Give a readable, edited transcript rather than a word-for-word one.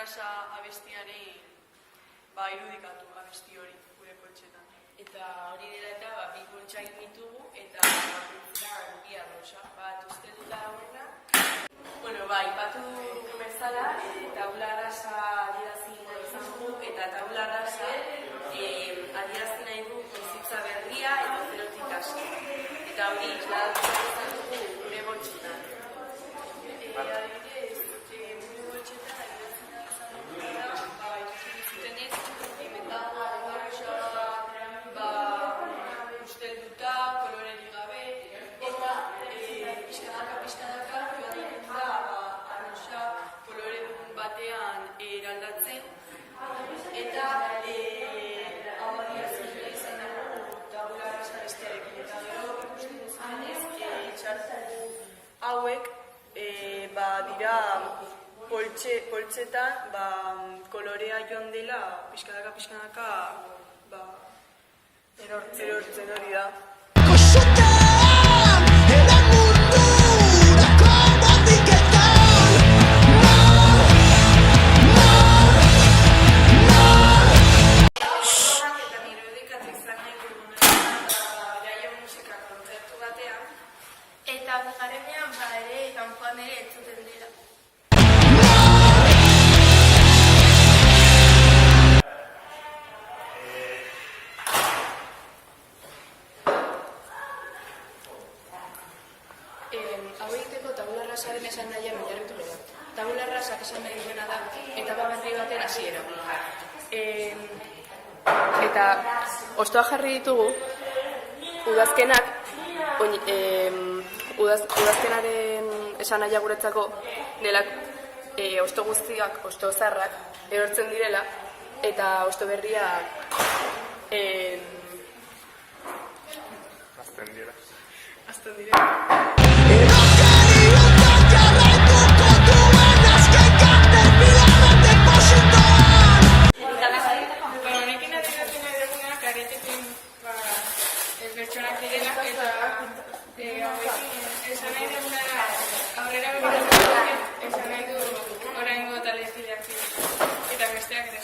arrasa abestiaren irudikatu abesti hori gure poltsetan. Eta hori dela eta bi poltsa egin ditugu eta kultura bi arrosa. Uste dut dagoena. Ipatu bezala, tabula rasa adierazten izan dugu eta tabula rasa adierazten nahi du bizitza berria eta zerotik hasi. Eta hori islatzen izan dugu gure poltsetan. Adibidez, gure poltsetan adierazten izan dugu zutenez, metagoa arrosa ustelduta, kolorerik gabe, eta pixkanaka joan da arrosa koloredun batean eraldatzen, eta hau adierazten izan dugu tabula rasa bestearekin. Eta gero ikusten duzunez, txartu hauek dira poltsetan kolorea joan dela pixkanaka erortzen hori da. Eta bigarrenean ere kanpoan ere entzuten dira. Hau egiteko tabula rasaren esan nahian oinarritu gara. Tabula rasak esan nahi duena da etapa berri baten hasiera. Eta hostoak jarri ditugu udazkenak udazkenaren esan nahia guretzako dela hosto guztiak, hosto zaharrak erortzen direla eta hosto berriak azten direla. Honekin adierazten nahi duguna karetekin pertsonak direla eta esan nahi duguna aurrera begiratzen esan nahi du oraingo taldekideak eta besteak ere.